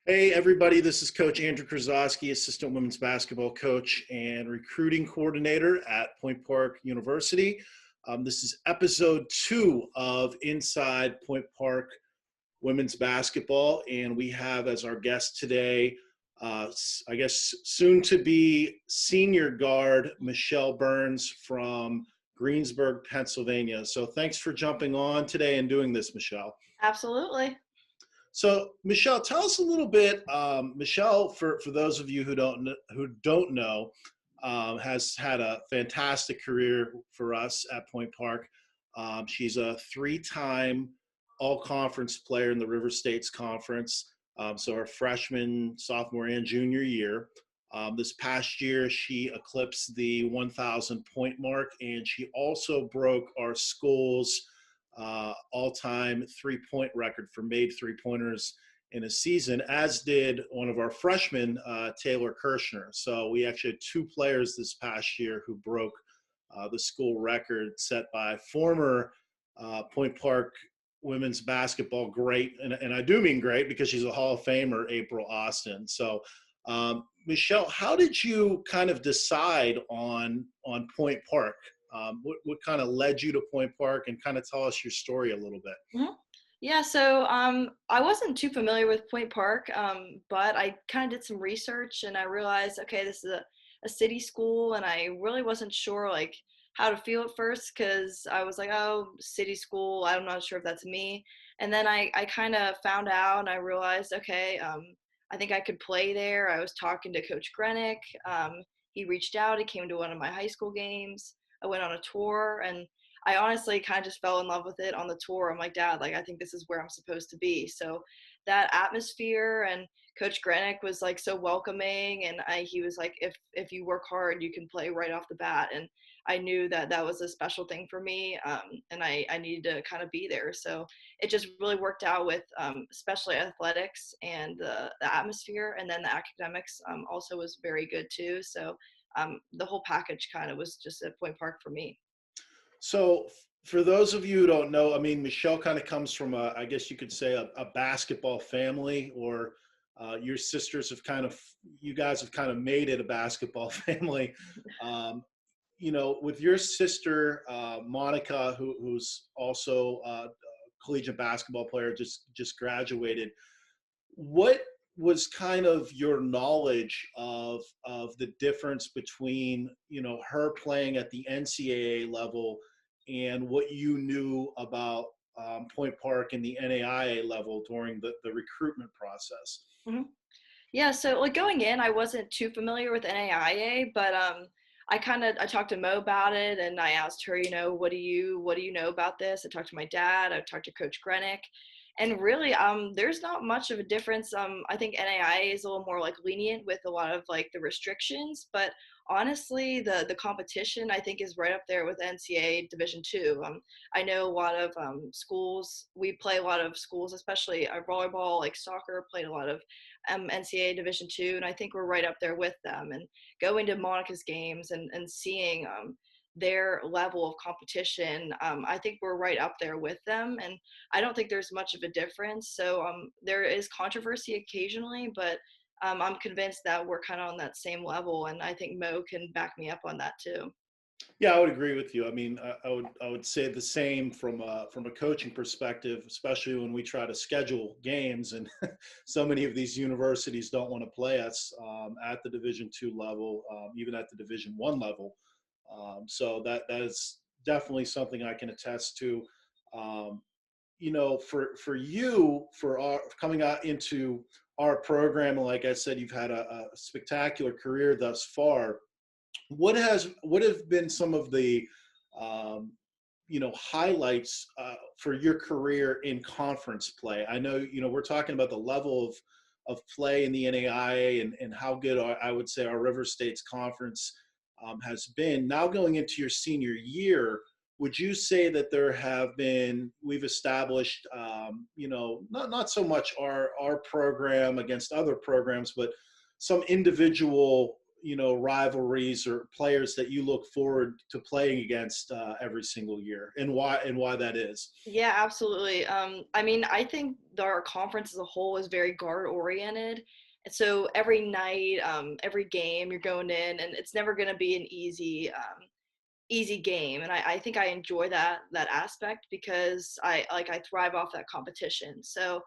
Hey, everybody, this is Coach Andrew Kurzawski, Assistant Women's Basketball Coach and Recruiting Coordinator at Point Park University. This is episode 2 of Inside Point Park Women's Basketball, and we have as our guest today, I guess, soon to be senior guard Michelle Burns from Greensburg, Pennsylvania. So thanks for jumping on today and doing this, Michelle. Absolutely. So, Michelle, tell us a little bit. Michelle, for those of you who don't know, has had a fantastic career for us at Point Park. She's a 3-time All-Conference player in the River States Conference. So, her freshman, sophomore, and junior year. This past year, she eclipsed the 1,000 point mark, and she also broke our school's all-time three-point record for made three-pointers in a season, as did one of our freshmen, Taylor Kirshner. So we actually had 2 players this past year who broke the school record set by former Point Park women's basketball great, and I do mean great because she's a Hall of Famer, April Austin. So Michelle, how did you kind of decide on Point Park? What kind of led you to Point Park, and kind of tell us your story a little bit. Mm-hmm. Yeah, so I wasn't too familiar with Point Park, but I kind of did some research and I realized, okay, this is a city school, and I really wasn't sure like how to feel at first because I was like, oh, city school, I'm not sure if that's me. And then I kind of found out and I realized, okay, I think I could play there. I was talking to Coach Greenwich. He reached out, he came to one of my high school games. I went on a tour, and I honestly kind of just fell in love with it on the tour. I'm like, Dad, like, I think this is where I'm supposed to be. So that atmosphere, and Coach Grenick was like so welcoming, and he was like, if you work hard, you can play right off the bat. And I knew that that was a special thing for me, and I needed to kind of be there. So it just really worked out with especially athletics and the atmosphere, and then the academics also was very good too. So the whole package kind of was just at Point Park for me. So for those of you who don't know, I mean, Michelle kind of comes from I guess you could say a basketball family, or your sisters have you guys have kind of made it a basketball family. With your sister, Monica, who's also a collegiate basketball player, just graduated. What was kind of your knowledge of the difference between her playing at the NCAA level and what you knew about Point Park and the NAIA level during the recruitment process? Mm-hmm. Yeah, so like going in, I wasn't too familiar with NAIA, but I talked to Mo about it, and I asked her, what do you know about this? I talked to my dad, I talked to Coach Grenick, and really there's not much of a difference. I think NAIA is a little more like lenient with a lot of like the restrictions, but honestly the competition I think is right up there with NCAA Division II. I know a lot of schools, we play a lot of schools, especially volleyball, like soccer, played a lot of NCAA Division II, and I think we're right up there with them. And going to Monica's games and seeing their level of competition, I think we're right up there with them, and I don't think there's much of a difference. So there is controversy occasionally, but I'm convinced that we're kind of on that same level, and I think Mo can back me up on that too. Yeah, I would agree with you. I mean, I would say the same from a coaching perspective, especially when we try to schedule games, and so many of these universities don't want to play us at the Division II level, even at the Division I level. So that is definitely something I can attest to. For you, for our coming out into our program, and like I said, you've had a spectacular career thus far. What have been some of the highlights for your career in conference play? I know we're talking about the level of play in the NAIA, and how good I would say our River States Conference has been. Now going into your senior year, would you say that we've established not so much our program against other programs, but some individual rivalries or players that you look forward to playing against every single year, and why that is? Yeah, absolutely. I mean, I think our conference as a whole is very guard oriented. And so every night, every game, you're going in, and it's never going to be an easy game. And I think I enjoy that aspect because I thrive off that competition. So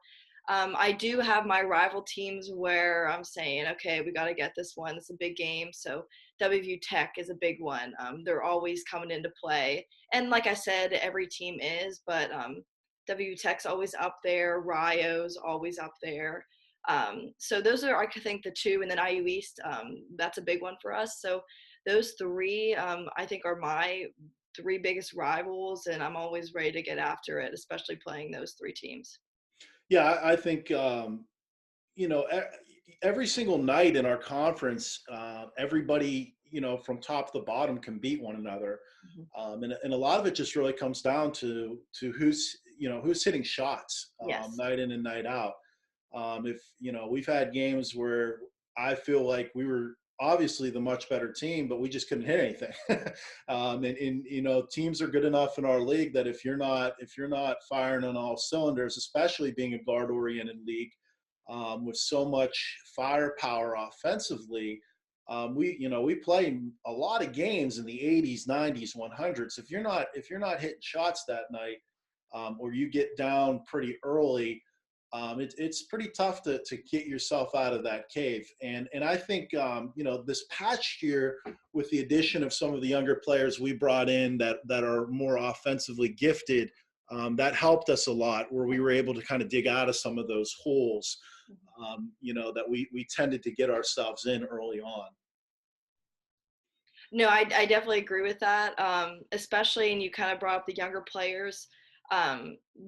I do have my rival teams where I'm saying, okay, we got to get this one. It's a big game. So WVU Tech is a big one. They're always coming into play. And like I said, every team is, but WVU Tech's always up there. Rio's always up there. So those are, I think, the two. And then IU East, that's a big one for us. So those three, I think, are my three biggest rivals. And I'm always ready to get after it, especially playing those three teams. Yeah, I think you know, every single night in our conference, everybody, from top to the bottom can beat one another. Mhm. And a lot of it just really comes down to who's hitting shots Yes. night in and night out. If, we've had games where I feel like we were obviously the much better team, but we just couldn't hit anything. And teams are good enough in our league that if you're not firing on all cylinders, especially being a guard oriented league, with so much firepower offensively. We play a lot of games in the 80s, 90s, 100s. If you're not hitting shots that night, or you get down pretty early, it's pretty tough to get yourself out of that cave. And I think this past year, with the addition of some of the younger players we brought in that are more offensively gifted, that helped us a lot, where we were able to kind of dig out of some of those holes, that we tended to get ourselves in early on. No, I definitely agree with that. Especially, and you kind of brought up the younger players.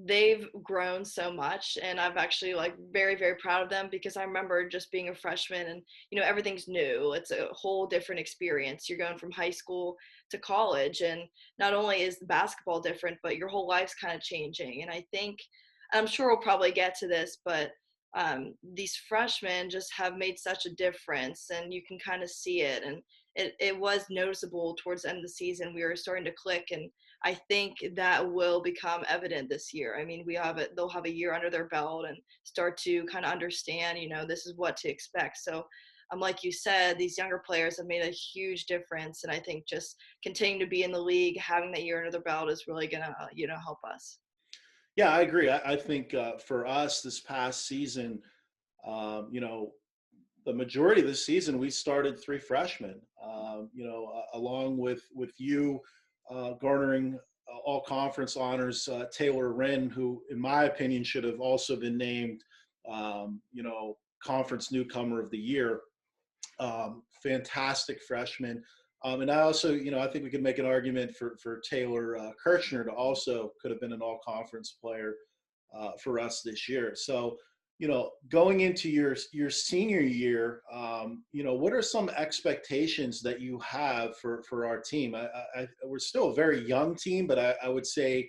They've grown so much, and I've actually like very, very proud of them because I remember just being a freshman and everything's new. It's a whole different experience. You're going from high school to college, and not only is the basketball different, but your whole life's kind of changing. And I think I'm sure we'll probably get to this, but these freshmen just have made such a difference, and you can kind of see it. And it was noticeable towards the end of the season. We were starting to click, and I think that will become evident this year. I mean, they'll have a year under their belt and start to kind of understand, this is what to expect. So, like you said, these younger players have made a huge difference, and I think just continuing to be in the league, having that year under their belt is really gonna, help us. Yeah, I agree. I think for us this past season, um, you know, the majority of the season we started three freshmen. Along with you garnering all conference honors, Taylor Wren, who in my opinion should have also been named, conference newcomer of the year. Fantastic freshman. And I also, I think we could make an argument for Taylor Kirchner to also could have been an all-conference player for us this year. So, going into your senior year, what are some expectations that you have for our team? We're still a very young team, but I would say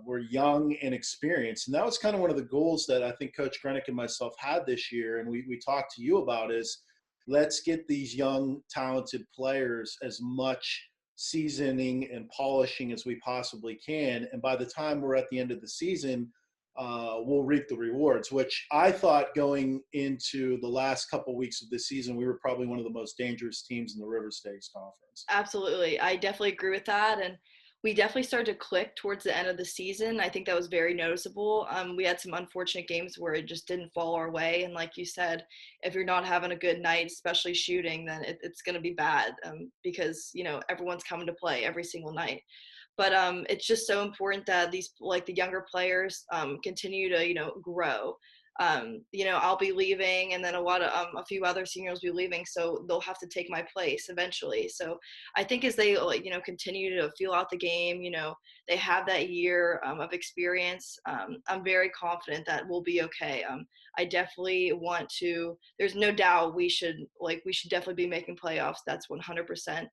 we're young and experienced. And that was kind of one of the goals that I think Coach Grenick and myself had this year. And we talked to you about is, let's get these young, talented players as much seasoning and polishing as we possibly can. And by the time we're at the end of the season, we'll reap the rewards, which I thought going into the last couple of weeks of the season, we were probably one of the most dangerous teams in the River States Conference. Absolutely. I definitely agree with that. And we definitely started to click towards the end of the season. I think that was very noticeable. We had some unfortunate games where it just didn't fall our way. And like you said, if you're not having a good night, especially shooting, then it's going to be bad, because, everyone's coming to play every single night. But it's just so important that these, like the younger players, continue to, grow. I'll be leaving, and then a few other seniors will be leaving, so they'll have to take my place eventually. So I think as they continue to feel out the game, they have that year of experience. I'm very confident that we'll be okay. I definitely want to. There's no doubt we should definitely be making playoffs. That's 100%.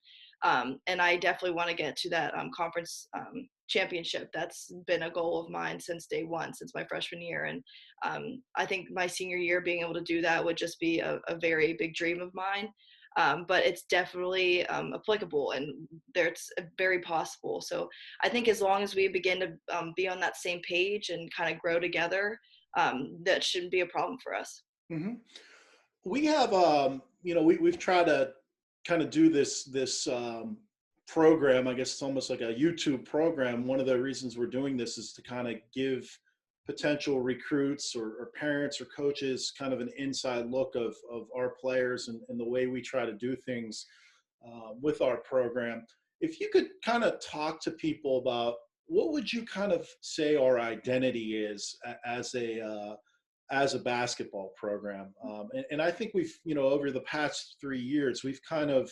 And I definitely want to get to that conference championship. That's been a goal of mine since day one, since my freshman year. And I think my senior year being able to do that would just be a very big dream of mine. but it's definitely applicable, and there's very possible. So I think as long as we begin to be on that same page and kind of grow together, that shouldn't be a problem for us. Hmm. We have, we've tried to kind of do this program. I guess it's almost like a YouTube program. One of the reasons we're doing this is to kind of give potential recruits or parents or coaches kind of an inside look of our players and the way we try to do things with our program. If you could kind of talk to people about what would you kind of say our identity is as a basketball program. And I think we've, over the past 3 years, we've kind of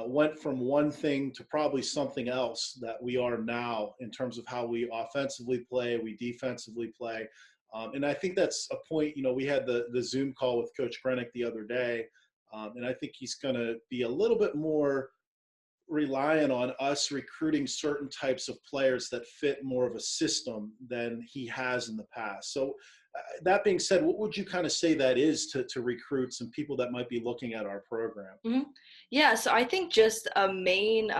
went from one thing to probably something else that we are now in terms of how we offensively play, we defensively play. And I think that's a point, we had the Zoom call with Coach Brennick the other day. And I think he's going to be a little bit more reliant on us recruiting certain types of players that fit more of a system than he has in the past. So that being said, what would you kind of say that is to recruits and people that might be looking at our program? Hmm. Yeah, so I think just a main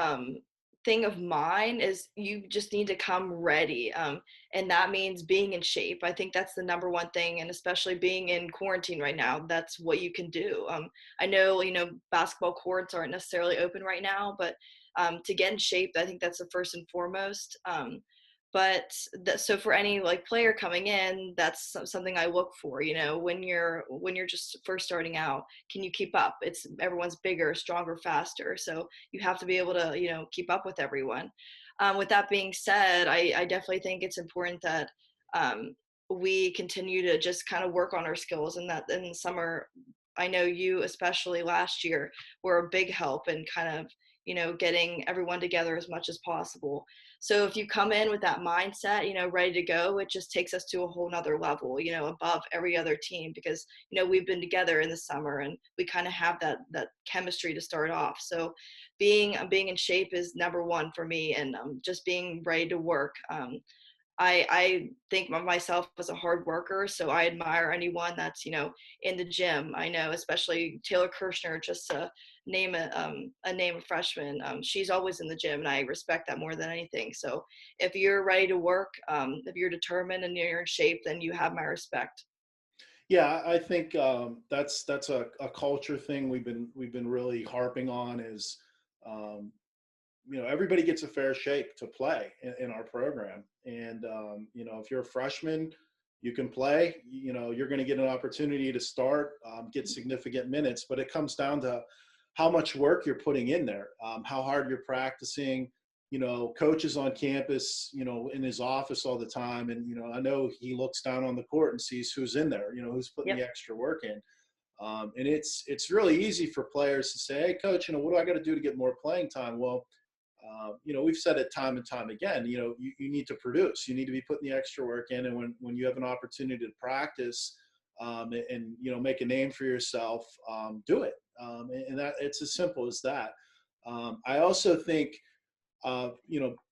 thing of mine is you just need to come ready. And that means being in shape. I think that's the number one thing. And especially being in quarantine right now, that's what you can do. I know, basketball courts aren't necessarily open right now, but to get in shape, I think that's the first and foremost. So for any like player coming in, that's something I look for, when you're just first starting out, can you keep up? It's everyone's bigger, stronger, faster. So you have to be able to, keep up with everyone. With that being said, I definitely think it's important that we continue to just kind of work on our skills, and that in the summer, I know you, especially last year, were a big help in kind of, getting everyone together as much as possible. So if you come in with that mindset, ready to go, it just takes us to a whole nother level, above every other team, because, we've been together in the summer and we kind of have that chemistry to start off. So being in shape is number one for me, and just being ready to work. I think of myself as a hard worker, so I admire anyone that's, in the gym. I know, especially Taylor Kirshner, just to name a freshman. She's always in the gym, and I respect that more than anything. So if you're ready to work, if you're determined and you're in shape, then you have my respect. Yeah, I think that's a culture thing we've been really harping on is um, everybody gets a fair shake to play in our program. And, if you're a freshman, you can play, you're going to get an opportunity to start, get significant minutes, but it comes down to how much work you're putting in there, how hard you're practicing. Coaches on campus, in his office all the time. And, I know he looks down on the court and sees who's in there, who's putting Yep. the extra work in. And it's really easy for players to say, hey, coach, what do I got to do to get more playing time? Well, we've said it time and time again, you need to produce, you need to be putting the extra work in. And when you have an opportunity to practice and make a name for yourself, do it. And that it's as simple as that. I also think,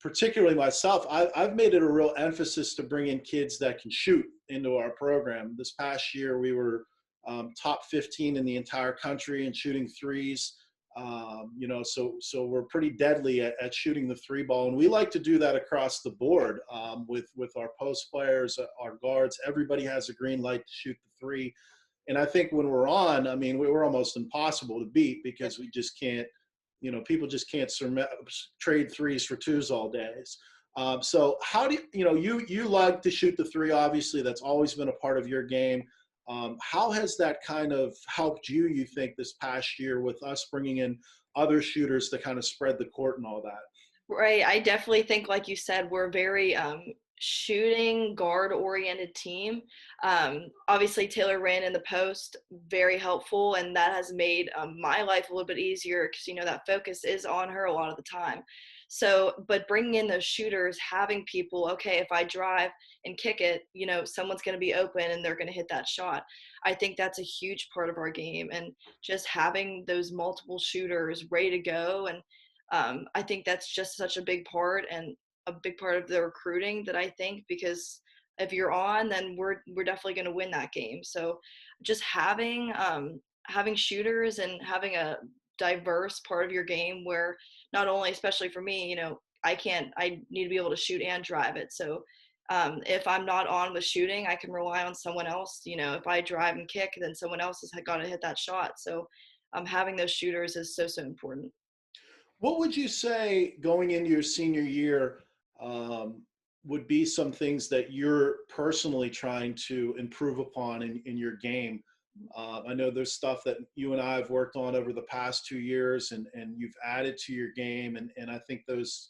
particularly myself, I've made it a real emphasis to bring in kids that can shoot into our program. This past year, we were top 15 in the entire country in shooting threes. So we're pretty deadly at shooting the three ball, and we like to do that across the board with our post players, our guards. Everybody has a green light to shoot the three, and I think when we're on, we're almost impossible to beat because we just can't. People just can't trade threes for twos all days. So how do you like to shoot the three? Obviously, that's always been a part of your game. How has that kind of helped you think, this past year with us bringing in other shooters to kind of spread the court and all that? Right. I definitely think, like you said, we're very shooting guard oriented team. Obviously, Taylor ran in the post, very helpful, and that has made my life a little bit easier because that focus is on her a lot of the time. So, but bringing in those shooters, having people, okay, if I drive and kick it, someone's going to be open and they're going to hit that shot. I think that's a huge part of our game, and just having those multiple shooters ready to go. And I think that's just such a big part, and a big part of the recruiting, that I think, because if you're on, then we're definitely going to win that game. So just having having shooters and having a diverse part of your game where not only, especially for me, I need to be able to shoot and drive it. So if I'm not on with shooting, I can rely on someone else. If I drive and kick, then someone else has got to hit that shot. So having those shooters is so, so important. What would you say going into your senior year um, would be some things that you're personally trying to improve upon in your game? I know there's stuff that you and I have worked on over the past 2 years, and you've added to your game, and I think those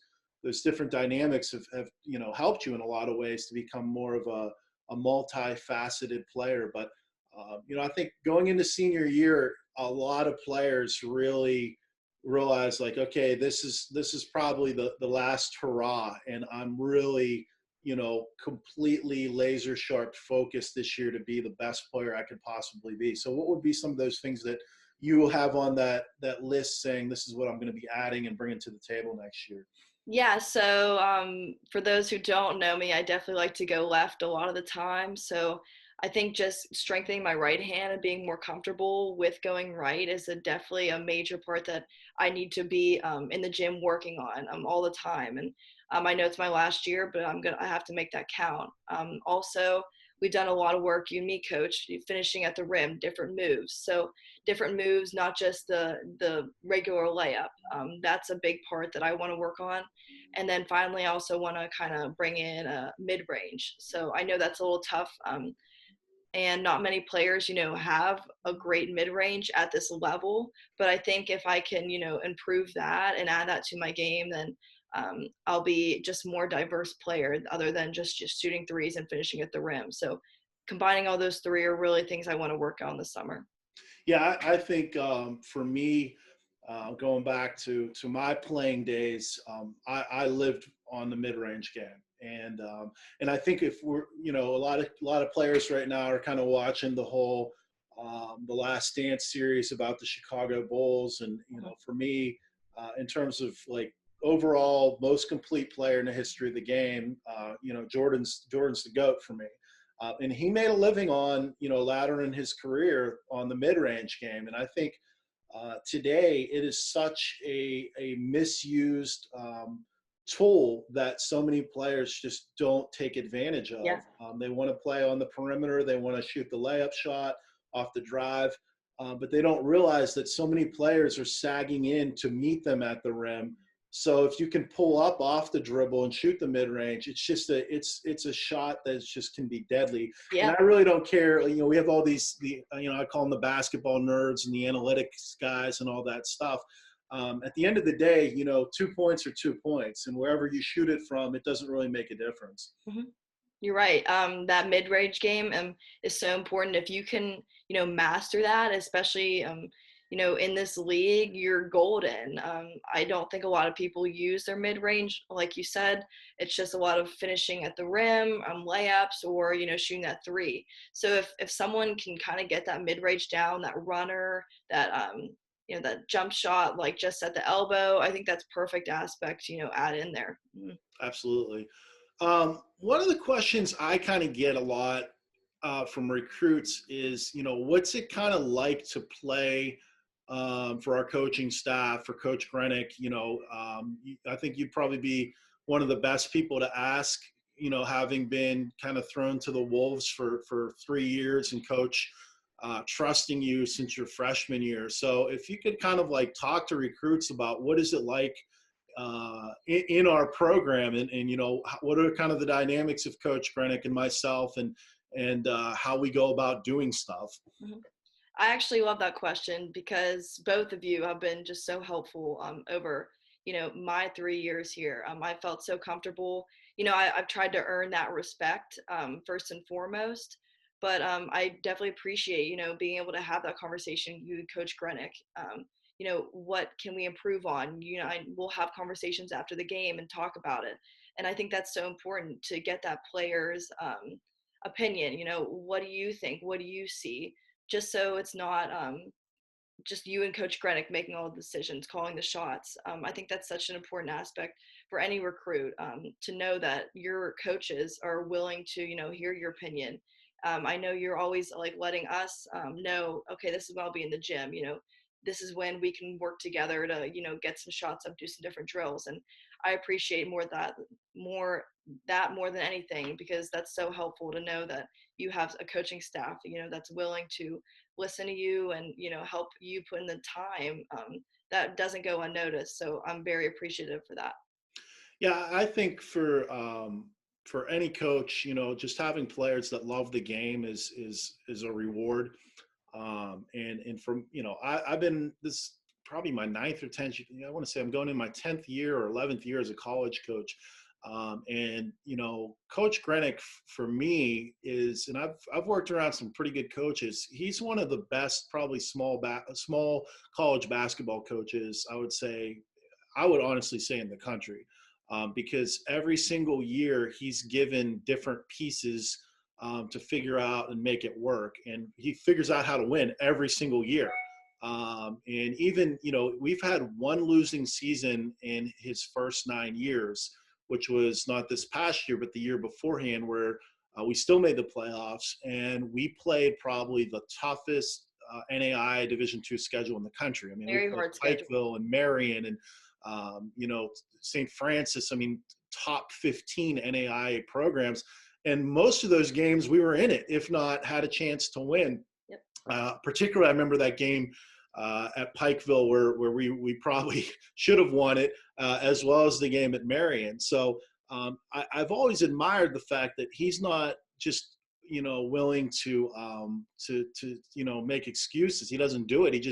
different dynamics have helped you in a lot of ways to become more of a multifaceted player. But I think going into senior year, a lot of players really realize like, okay, this is probably the last hurrah, and I'm really completely laser sharp focused this year to be the best player I could possibly be. So what would be some of those things that you have on that list saying this is what I'm going to be adding and bringing to the table next year? Yeah, so for those who don't know me, I definitely like to go left a lot of the time. So I think just strengthening my right hand and being more comfortable with going right is definitely a major part that I need to be in the gym working on all the time. And I know it's my last year, but I have to make that count. Also, we've done a lot of work, you and me, coach, finishing at the rim, different moves. So different moves, not just the regular layup. That's a big part that I want to work on. And then finally, I also want to kind of bring in a mid-range. So I know that's a little tough. And not many players, have a great mid-range at this level. But I think if I can, improve that and add that to my game, then I'll be just more diverse player other than just shooting threes and finishing at the rim. So combining all those three are really things I want to work on this summer. Yeah, I think for me, going back to my playing days, I lived on the mid range game, and I think if we're a lot of players right now are kind of watching the Last Dance series about the Chicago Bulls, and for me, in terms of like overall most complete player in the history of the game, Jordan's the GOAT for me. And he made a living on, later in his career on the mid-range game. And I think today it is such a misused tool that so many players just don't take advantage of. Yeah. They want to play on the perimeter. They want to shoot the layup shot off the drive. But they don't realize that so many players are sagging in to meet them at the rim. So if you can pull up off the dribble and shoot the mid range, it's a shot that just can be deadly. And Yeah. I really don't care. We have all these I call them the basketball nerds and the analytics guys and all that stuff. At the end of the day, 2 points are 2 points, and wherever you shoot it from, it doesn't really make a difference. Mhm. You're right. That mid-range game is so important. If you can, master that, especially, in this league, you're golden. I don't think a lot of people use their mid-range, like you said. It's just a lot of finishing at the rim, layups, or shooting that three. So if someone can kind of get that mid-range down, that runner, that jump shot, like just at the elbow, I think that's perfect aspect, add in there. Mhm. Absolutely. One of the questions I kind of get a lot from recruits is, what's it kind of like to play for our coaching staff, for Coach Grenick? I think you'd probably be one of the best people to ask, having been kind of thrown to the wolves for 3 years and Coach trusting you since your freshman year. So if you could kind of like talk to recruits about what is it like in our program, and what are kind of the dynamics of Coach Grenick and myself, and how we go about doing stuff. Mhm. I actually love that question because both of you have been just so helpful over, my 3 years here. I felt so comfortable. I've tried to earn that respect first and foremost, but I definitely appreciate, being able to have that conversation with you and Coach Grenick. What can we improve on? We'll have conversations after the game and talk about it. And I think that's so important to get that player's opinion. What do you think? What do you see? Just so it's not just you and Coach Grenick making all the decisions, calling the shots. I think that's such an important aspect for any recruit to know that your coaches are willing to, hear your opinion I know you're always like letting us know, okay, this is when I'll be in the gym, this is when we can work together to, get some shots up, do some different drills. And I appreciate more than anything, because that's so helpful to know that you have a coaching staff, that's willing to listen to you and, help you put in the time that doesn't go unnoticed. So I'm very appreciative for that. Yeah, I think for any coach, just having players that love the game is a reward. And from I've been this probably my ninth or tenth. I want to say I'm going in my 10th year or 11th year as a college coach. And Coach Grenick for me is, and I've worked around some pretty good coaches. He's one of the best, probably small college basketball coaches. I would honestly say in the country, because every single year he's given different pieces to figure out and make it work, and he figures out how to win every single year. And even we've had one losing season in his first 9 years, which was not this past year, but the year beforehand, where we still made the playoffs, and we played probably the toughest NAIA Division II schedule in the country. I mean, we Very played hard schedule. Pikeville and Marion and St. Francis. I mean, top 15 NAIA programs, and most of those games we were in it, if not had a chance to win. Yep. Particularly, I remember that game at Pikeville where we probably should have won it, as well as the game at Marion. So I've always admired the fact that he's not just willing to make excuses. He doesn't do it.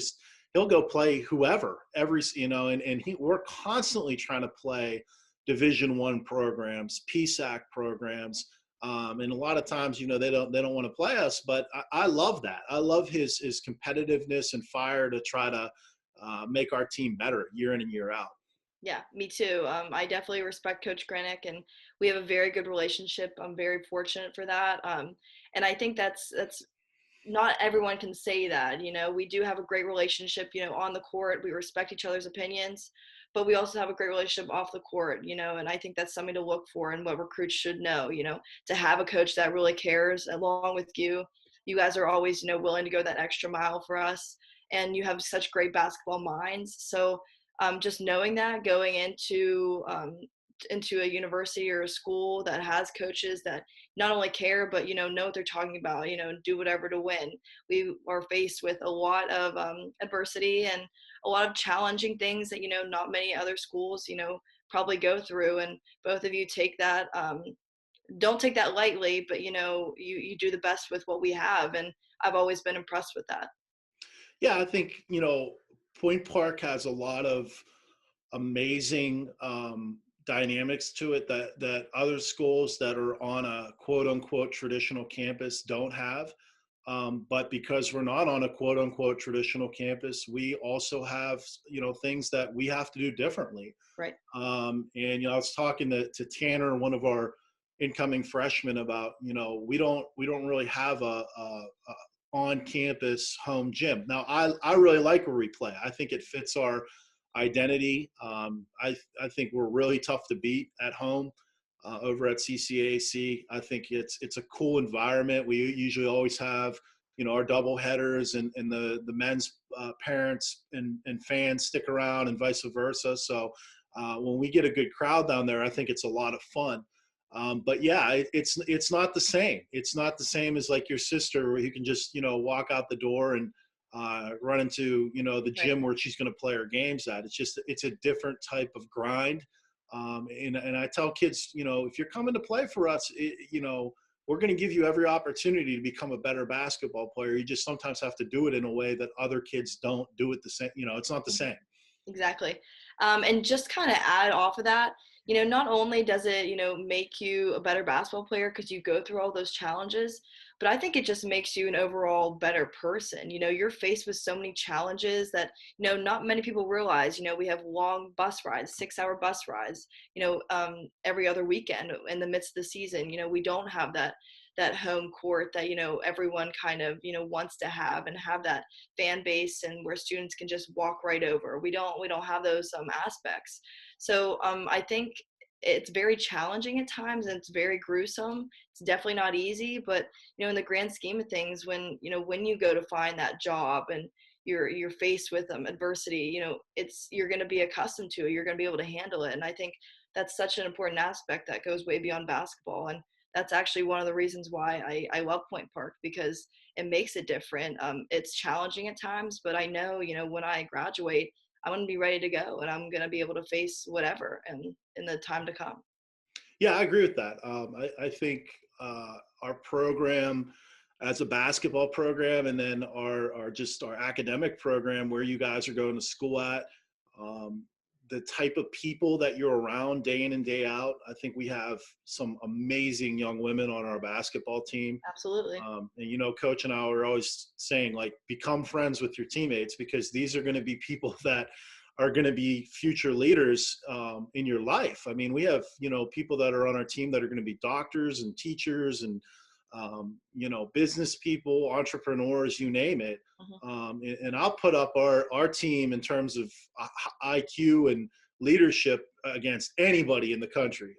He'll go play whoever and we're constantly trying to play Division I programs, PSAC programs. And a lot of times, they don't want to play us, but I love that. I love his competitiveness and fire to try to make our team better year in and year out. Yeah, me too. I definitely respect Coach Grenick, and we have a very good relationship. I'm very fortunate for that. And I think that's not everyone can say that. We do have a great relationship, on the court. We respect each other's opinions, but we also have a great relationship off the court, and I think that's something to look for and what recruits should know, to have a coach that really cares along with you. You guys are always, willing to go that extra mile for us, and you have such great basketball minds. So just knowing that going into a university or a school that has coaches that not only care, but know what they're talking about, do whatever to win. We are faced with a lot of adversity and a lot of challenging things that not many other schools probably go through, and both of you take that don't take that lightly, but you do the best with what we have, and I've always been impressed with that. Yeah, I think Point Park has a lot of amazing dynamics to it that other schools that are on a quote unquote traditional campus don't have. But because we're not on a quote unquote traditional campus, we also have things that we have to do differently. Right. And I was talking to Tanner, one of our incoming freshmen, about we don't really have a on-campus home gym. Now, I really like where we play. I think it fits our identity. I think we're really tough to beat at home over at CCAC. I think it's a cool environment. We usually always have our double headers, and the men's parents and fans stick around, and vice versa. So when we get a good crowd down there, I think it's a lot of fun. But yeah, it's not the same. It's not the same as like your sister, where you can just walk out the door and run into the gym Right. where she's going to play her games at. It's a different type of grind. And I tell kids, if you're coming to play for us, we're going to give you every opportunity to become a better basketball player. You just sometimes have to do it in a way that other kids don't do it the same. It's not the same. Exactly. And just kind of add off of that, not only does it, make you a better basketball player because you go through all those challenges, but I think it just makes you an overall better person. You're faced with so many challenges that, not many people realize. We have long bus rides, 6-hour bus rides, every other weekend in the midst of the season. We don't have that home court that everyone kind of wants to have, and have that fan base and where students can just walk right over. We don't have those aspects. So I think it's very challenging at times and it's very gruesome. It's definitely not easy, but in the grand scheme of things, when you go to find that job and you're faced with adversity, you're going to be accustomed to it. You're going to be able to handle it. And I think that's such an important aspect that goes way beyond basketball. And that's actually one of the reasons why I love Point Park, because it makes it different. It's challenging at times, but I know, when I graduate, I'm going to be ready to go and I'm going to be able to face whatever and in the time to come. Yeah, I agree with that. I think our program as a basketball program, and then our academic program where you guys are going to school at, um, the type of people that you're around day in and day out. I think we have some amazing young women on our basketball team. Absolutely. And Coach and I are always saying, like, become friends with your teammates, because these are going to be people that are going to be future leaders in your life. I mean, we have people that are on our team that are going to be doctors and teachers and business people, entrepreneurs, you name it. And I'll put up our team in terms of IQ and leadership against anybody in the country,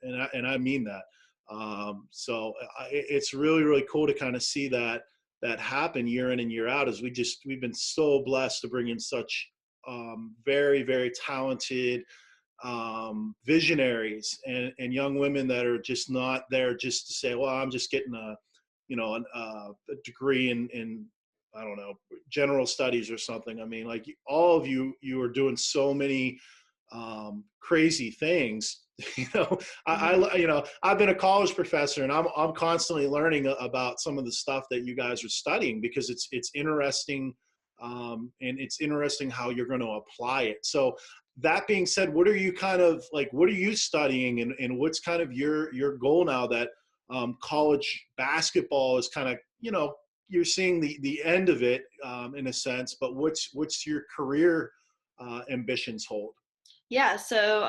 and I mean that. So it's really, really cool to kind of see that happen year in and year out, as we've been so blessed to bring in such very, very talented visionaries and young women that are just not there just to say, well, I'm just getting a degree in I don't know, general studies or something. I mean, like, all of you are doing so many crazy things. I've been a college professor, and I'm constantly learning about some of the stuff that you guys are studying, because it's interesting, and it's interesting how you're going to apply it. So that being said, what are you studying, and what's kind of your goal now that college basketball is kind of, you're seeing the end of it in a sense, but what's your career ambitions hold? Yeah, so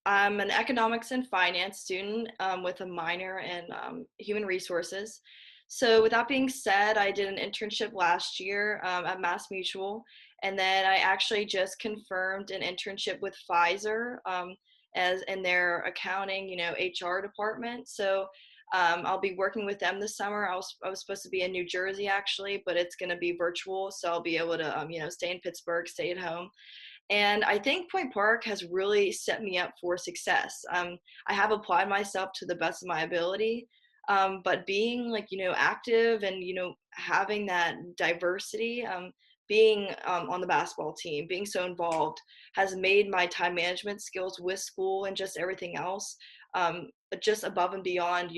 I'm an economics and finance student with a minor in human resources. So with that being said, I did an internship last year at Mass Mutual, and then I actually just confirmed an internship with Pfizer as in their accounting, HR department. So I'll be working with them this summer. I was supposed to be in New Jersey actually, but it's going to be virtual, so I'll be able to stay in Pittsburgh, stay at home. And I think Point Park has really set me up for success. I have applied myself to the best of my ability, but being active and having that diversity, being on the basketball team, being so involved, has made my time management skills with school and just everything else just above and beyond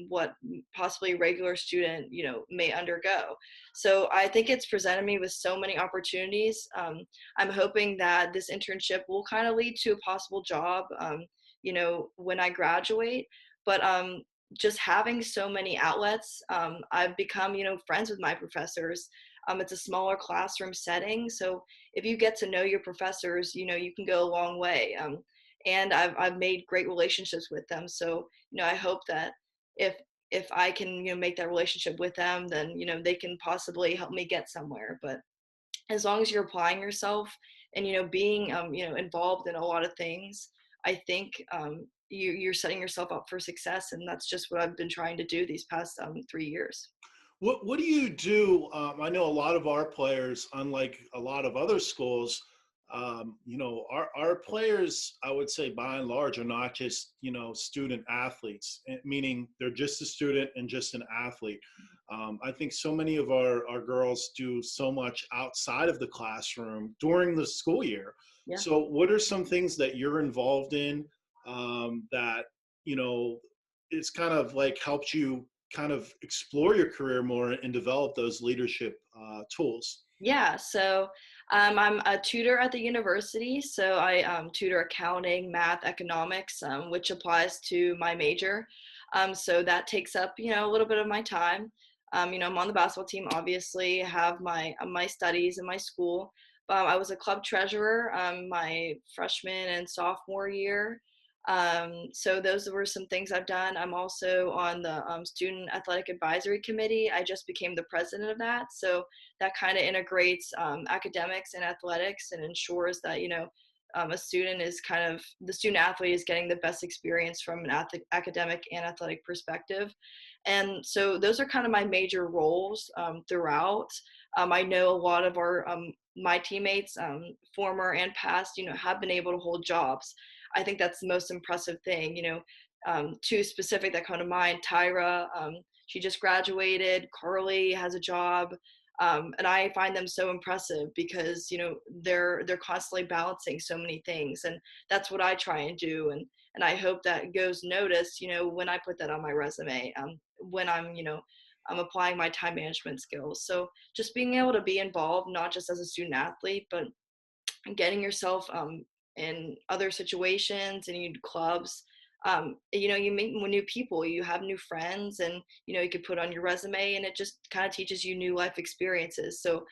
what possibly a regular student may undergo. So I think it's presented me with so many opportunities. I'm hoping that this internship will kind of lead to a possible job, when I graduate. But just having so many outlets, I've become, friends with my professors. It's a smaller classroom setting, so if you get to know your professors, you can go a long way. And I've made great relationships with them. So I hope that if I can make that relationship with them, then they can possibly help me get somewhere. But as long as you're applying yourself and being involved in a lot of things, I think you're setting yourself up for success, and that's just what I've been trying to do these past 3 years. What do you do? I know a lot of our players, unlike a lot of other schools, our players, I would say by and large, are not just, student athletes, meaning they're just a student and just an athlete. I think so many of our girls do so much outside of the classroom during the school year. Yeah. So what are some things that you're involved in that, it's kind of like helped you kind of explore your career more and develop those leadership tools? Yeah, so I'm a tutor at the university. So I tutor accounting, math, economics, which applies to my major. So that takes up, a little bit of my time. I'm on the basketball team, obviously, have my studies in my school. I was a club treasurer my freshman and sophomore year. So those were some things I've done. I'm also on the student athletic advisory committee. I just became the president of that. So that kind of integrates academics and athletics and ensures that, a student is kind of the student athlete is getting the best experience from an academic and athletic perspective. And so those are kind of my major roles throughout. I know a lot of my teammates, former and past, have been able to hold jobs. I think that's the most impressive thing. Two specific that come to mind: Tyra, she just graduated. Carly has a job. And I find them so impressive because they're constantly balancing so many things, and that's what I try and do, and I hope that goes noticed when I put that on my resume, when I'm applying my time management skills. So just being able to be involved, not just as a student athlete, but getting yourself in other situations and you do clubs. You meet new people, you have new friends, and you could put on your resume, and it just kind of teaches you new life experiences. So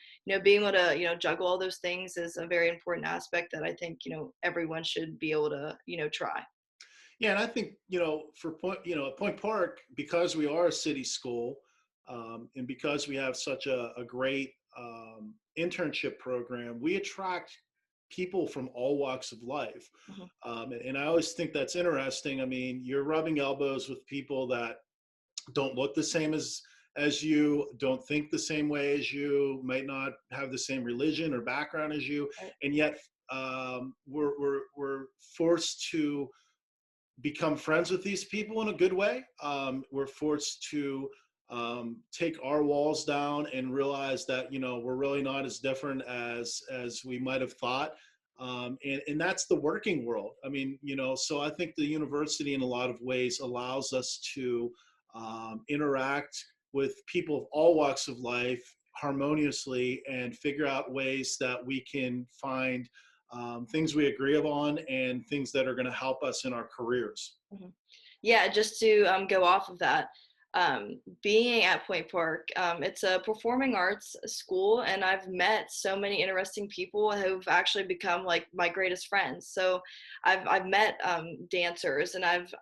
being able to juggle all those things is a very important aspect that I think everyone should be able to try. Yeah, and I think for at Point Park, because we are a city school, and because we have such a great internship program, we attract people from all walks of life. Mhm. And I always think that's interesting. I mean, you're rubbing elbows with people that don't look the same as you, don't think the same way as you, might not have the same religion or background as you, Right. and yet we're forced to become friends with these people in a good way. We're forced to take our walls down and realize that we're really not as different as we might have thought. And that's the working world. I mean, so I think the university in a lot of ways allows us to interact with people of all walks of life harmoniously and figure out ways that we can find things we agree upon and things that are going to help us in our careers. Mhm. Yeah, just to go off of that, being at Point Park, it's a performing arts school, and I've met so many interesting people who've actually become like my greatest friends. So I've met dancers, and I've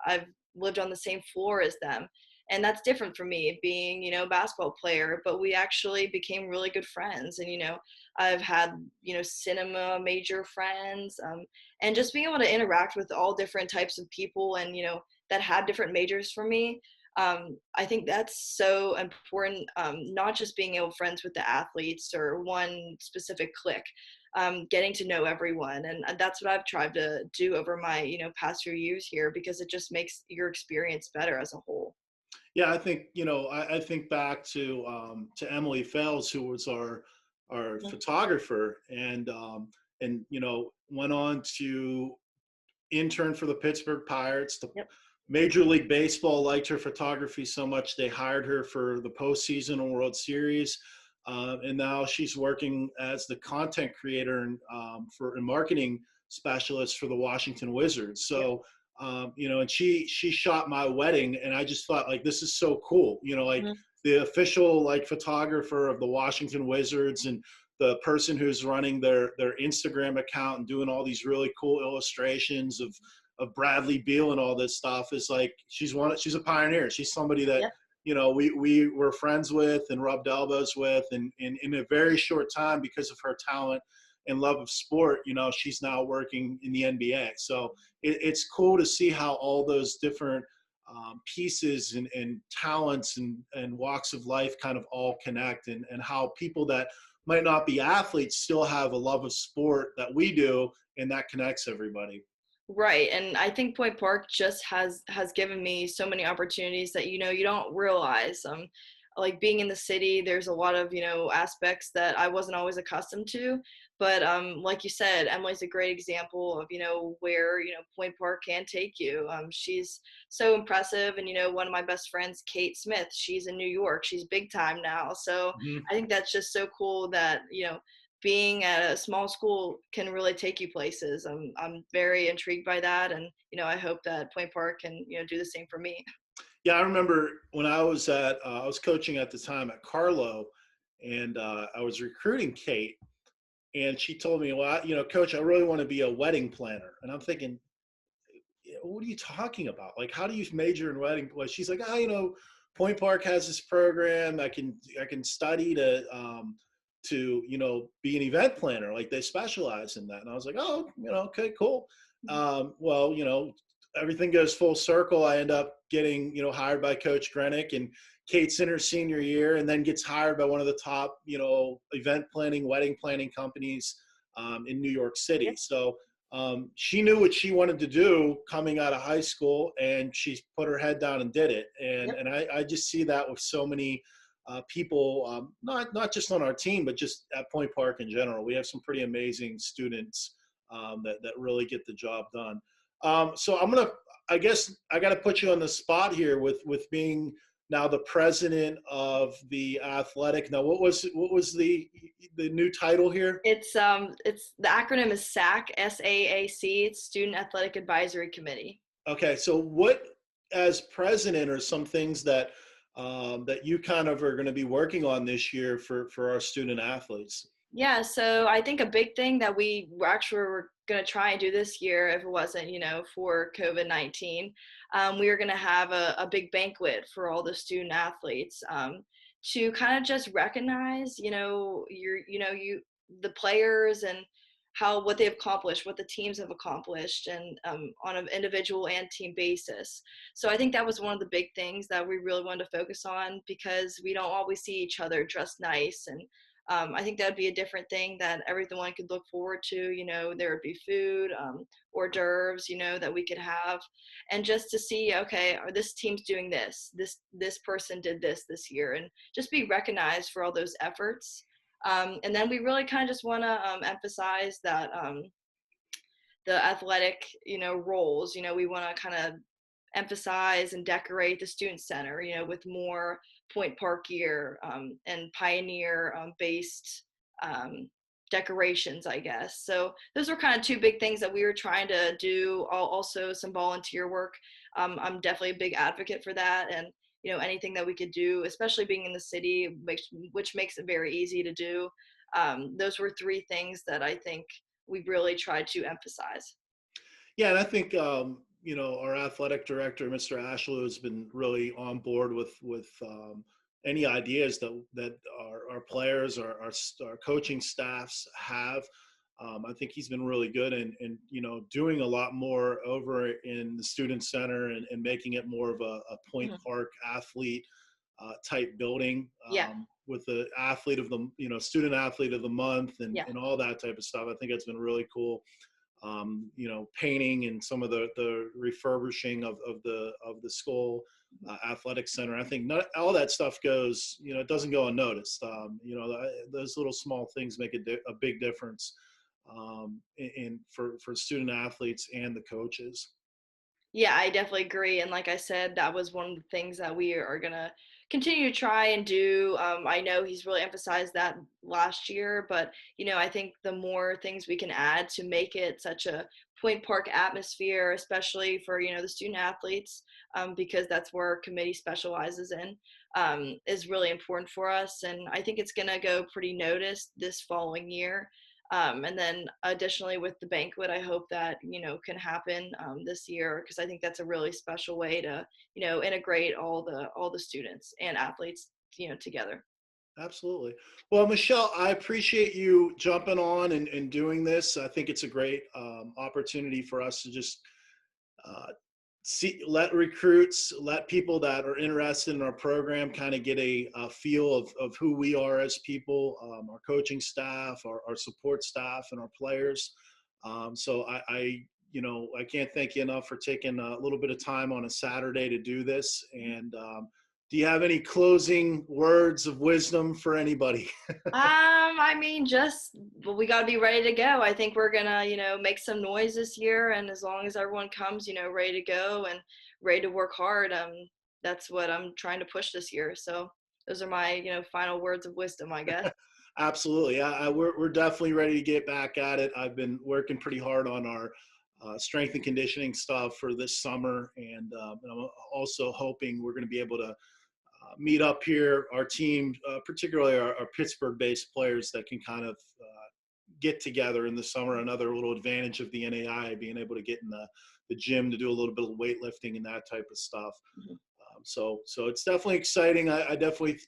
lived on the same floor as them. And that's different for me being, a basketball player, but we actually became really good friends. And, I've had, cinema major friends, and just being able to interact with all different types of people and, that have different majors for me. I think that's so important, not just being able friends with the athletes or one specific clique, getting to know everyone. And that's what I've tried to do over my, past few years here, because it just makes your experience better as a whole. Yeah, I think I think back to Emily Fels, who was our Mhm. photographer, and went on to intern for the Pittsburgh Pirates. The Yep. Major League Baseball liked her photography so much they hired her for the postseason and World Series, and now she's working as the content creator and marketing specialist for the Washington Wizards. Yep. So and she shot my wedding, and I just thought like this is so cool. Like Mhm. the official like photographer of the Washington Wizards and the person who's running their Instagram account and doing all these really cool illustrations of Bradley Beal and all this stuff is like she's a pioneer. She's somebody that Yep. we were friends with and rubbed elbows with, and in a very short time, because of her talent and love of sport, she's now working in the NBA. So it's cool to see how all those different pieces and talents and walks of life kind of all connect, and how people that might not be athletes still have a love of sport that we do, and that connects everybody. Right. And I think Point Park just has given me so many opportunities that you don't realize. Like being in the city, there's a lot of, aspects that I wasn't always accustomed to. But like you said, Emily's a great example of, where, Point Park can take you. She's so impressive. And, one of my best friends, Kate Smith, she's in New York. She's big time now. So Mhm. I think that's just so cool that, being at a small school can really take you places. I'm very intrigued by that, and I hope that Point Park can do the same for me. Yeah, I remember when I was coaching at the time at Carlo, and I was recruiting Kate, and she told me, "Well, Coach, I really want to be a wedding planner." And I'm thinking, "Yeah, what are you talking about? Like, how do you major in wedding?" Well, she's like, Point Park has this program. I can study to to, be an event planner. Like they specialize in that. And I was like, oh, okay, cool. Well, everything goes full circle. I end up getting, hired by Coach Greenwich, and Kate's in her senior year and then gets hired by one of the top, event planning, wedding planning companies in New York City. Yep. So she knew what she wanted to do coming out of high school, and she put her head down and did it. And, Yep. and I just see that with so many people, not just on our team, but just at Point Park in general. We have some pretty amazing students that really get the job done. So I guess I got to put you on the spot here with being now the president of the athletic. Now, what was the new title here? It's the acronym is SAAC, SAAC. It's Student Athletic Advisory Committee. Okay, so what, as president, are some things that that you kind of are going to be working on this year for our student athletes? Yeah, so I think a big thing that we were going to try and do this year, if it wasn't, for COVID-19, we were going to have a big banquet for all the student athletes to kind of just recognize, the players and what they've accomplished, what the teams have accomplished, and on an individual and team basis. So I think that was one of the big things that we really wanted to focus on, because we don't always see each other dressed nice. And I think that would be a different thing that everyone could look forward to. There would be food, hors d'oeuvres, that we could have, and just to see, okay, this team's doing this person did this year, and just be recognized for all those efforts. And then we really kind of just want to emphasize that the athletic, roles. We want to kind of emphasize and decorate the student center, with more Point Park gear and pioneer based decorations, I guess. So those were kind of two big things that we were trying to do. Also some volunteer work. I'm definitely a big advocate for that, and anything that we could do, especially being in the city, which makes it very easy to do. Those were three things that I think we really tried to emphasize. Yeah, and I think our athletic director, Mr. Ashlew, has been really on board with any ideas that our players, our coaching staffs have. I think he's been really good in doing a lot more over in the student center, and making it more of a Point Park athlete type building. Yeah. With the athlete of the student athlete of the month, and Yeah. and all that type of stuff. I think it's been really cool. Painting and some of the refurbishing of the school athletic center. I think not all that stuff goes, it doesn't go unnoticed. Those little small things make a big difference for student athletes and the coaches. Yeah, I definitely agree. And like I said, that was one of the things that we are going to continue to try and do. I know he's really emphasized that last year, but, I think the more things we can add to make it such a Point Park atmosphere, especially for, the student athletes, because that's where our committee specializes in, is really important for us. And I think it's going to go pretty noticed this following year. And then additionally with the banquet, I hope that, can happen this year, because I think that's a really special way to, integrate all the students and athletes, together. Absolutely. Well, Michelle, I appreciate you jumping on and doing this. I think it's a great opportunity for us to just let recruits, let people that are interested in our program kind of get a feel of who we are as people, our coaching staff, our support staff, and our players. So I can't thank you enough for taking a little bit of time on a Saturday to do this. And do you have any closing words of wisdom for anybody? I mean, we got to be ready to go. I think we're gonna, make some noise this year, and as long as everyone comes, ready to go and ready to work hard, that's what I'm trying to push this year. So those are my, final words of wisdom, I guess. Absolutely. We're definitely ready to get back at it. I've been working pretty hard on our strength and conditioning stuff for this summer, and I'm also hoping we're going to be able to meet up here, our team, particularly our Pittsburgh-based players that can kind of get together in the summer. Another little advantage of the NAIA, being able to get in the gym to do a little bit of weightlifting and that type of stuff. Mm-hmm. So it's definitely exciting. I definitely,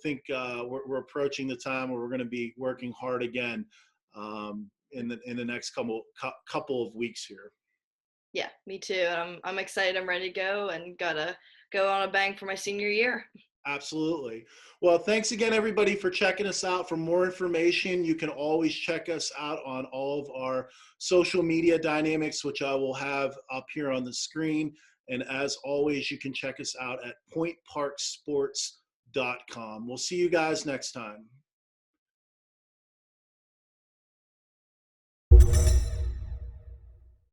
think we're approaching the time where we're going to be working hard again in the next couple of weeks here. Yeah, me too. I'm excited. I'm ready to go and gotta go on a bang for my senior year. Absolutely. Well, thanks again, everybody, for checking us out. For more information, you can always check us out on all of our social media dynamics, which I will have up here on the screen. And as always, you can check us out at pointparksports.com. We'll see you guys next time.